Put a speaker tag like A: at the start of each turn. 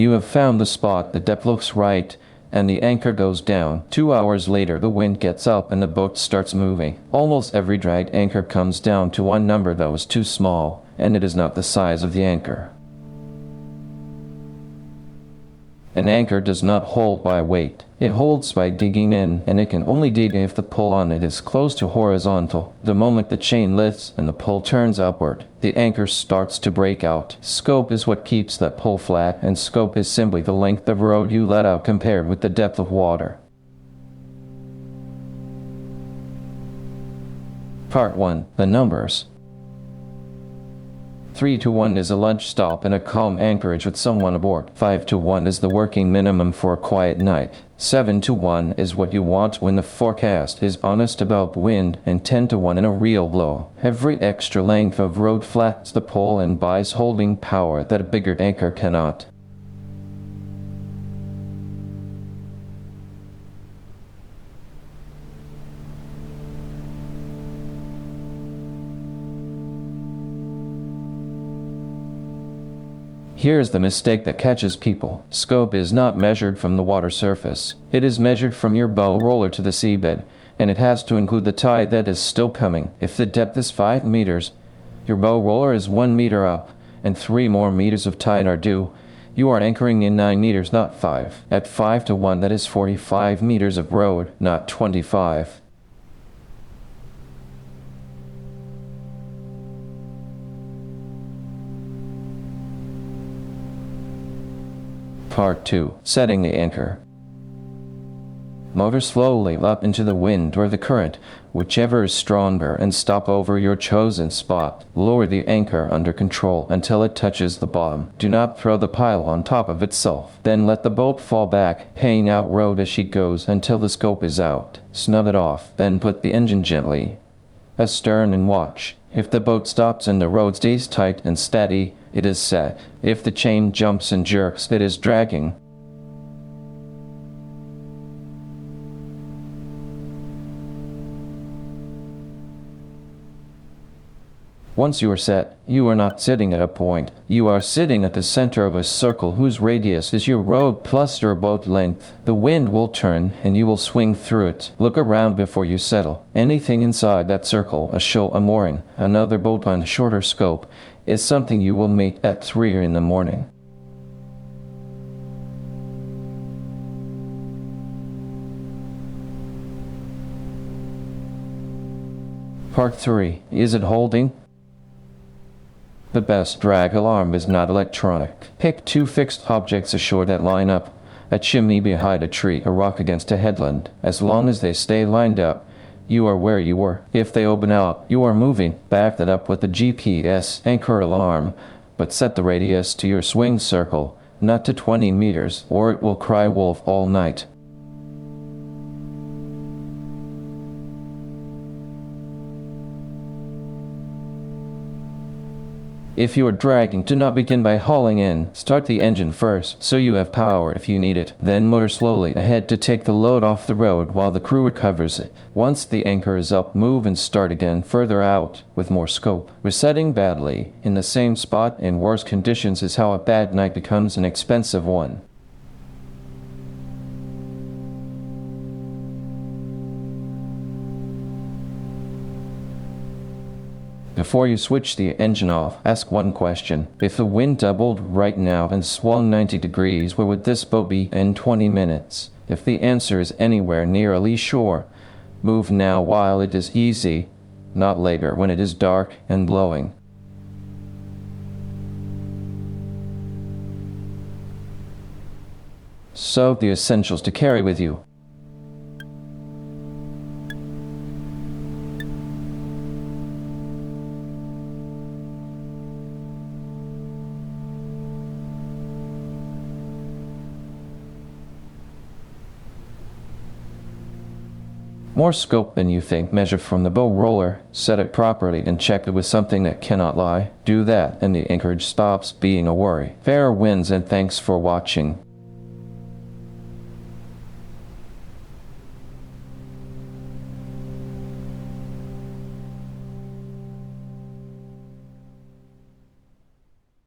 A: You have found the spot, the depth looks right, and the anchor goes down. 2 hours later, the wind gets up and the boat starts moving. Almost every dragged anchor comes down to one number that was too small, and it is not the size of the anchor. An anchor does not hold by weight. It holds by digging in, and it can only dig if the pull on it is close to horizontal. The moment the chain lifts and the pull turns upward, the anchor starts to break out. Scope is what keeps that pull flat, and scope is simply the length of road you let out compared with the depth of water. Part 1. The numbers. 3 to 1 is a lunch stop and a calm anchorage with someone aboard. 5 to 1 is the working minimum for a quiet night. 7 to 1 is what you want when the forecast is honest about wind, and 10 to 1 in a real blow. Every extra length of road flats the pole and buys holding power that a bigger anchor cannot. Here's the mistake that catches people. Scope is not measured from the water surface. It is measured from your bow roller to the seabed, and it has to include the tide that is still coming. If the depth is 5 meters, your bow roller is 1 meter up, and 3 more meters of tide are due. You are anchoring in 9 meters, not 5. At 5 to 1, that is 45 meters of road, not 25. Part 2. Setting the anchor. Motor slowly up into the wind or the current, whichever is stronger, and stop over your chosen spot. Lower the anchor under control until it touches the bottom. Do not throw the pile on top of itself. Then let the boat fall back, paying out road as she goes until the scope is out. Snub it off, then put the engine gently astern and watch. If the boat stops and the road stays tight and steady, it is set. If the chain jumps and jerks, it is dragging. Once you are set, you are not sitting at a point. You are sitting at the center of a circle whose radius is your road plus your boat length. The wind will turn and you will swing through it. Look around before you settle. Anything inside that circle, a shoal, a mooring, another boat on a shorter scope, is something you will meet at 3 in the morning. Part 3. Is it holding? The best drag alarm is not electronic. Pick 2 fixed objects ashore that line up. A chimney behind a tree, a rock against a headland. As long as they stay lined up, you are where you were. If they open out, you are moving. Back that up with the GPS anchor alarm, but set the radius to your swing circle, not to 20 meters, or it will cry wolf all night. If you are dragging, do not begin by hauling in. Start the engine first, so you have power if you need it. Then motor slowly ahead to take the load off the road while the crew recovers it. Once the anchor is up, move and start again further out with more scope. Resetting badly in the same spot in worse conditions is how a bad night becomes an expensive one. Before you switch the engine off, ask one question. If the wind doubled right now and swung 90 degrees, where would this boat be in 20 minutes? If the answer is anywhere near a lee shore, move now while it is easy, not later when it is dark and blowing. So the essentials to carry with you. More scope than you think. Measure from the bow roller, set it properly, and check it with something that cannot lie. Do that, and the anchorage stops being a worry. Fair winds, and thanks for watching.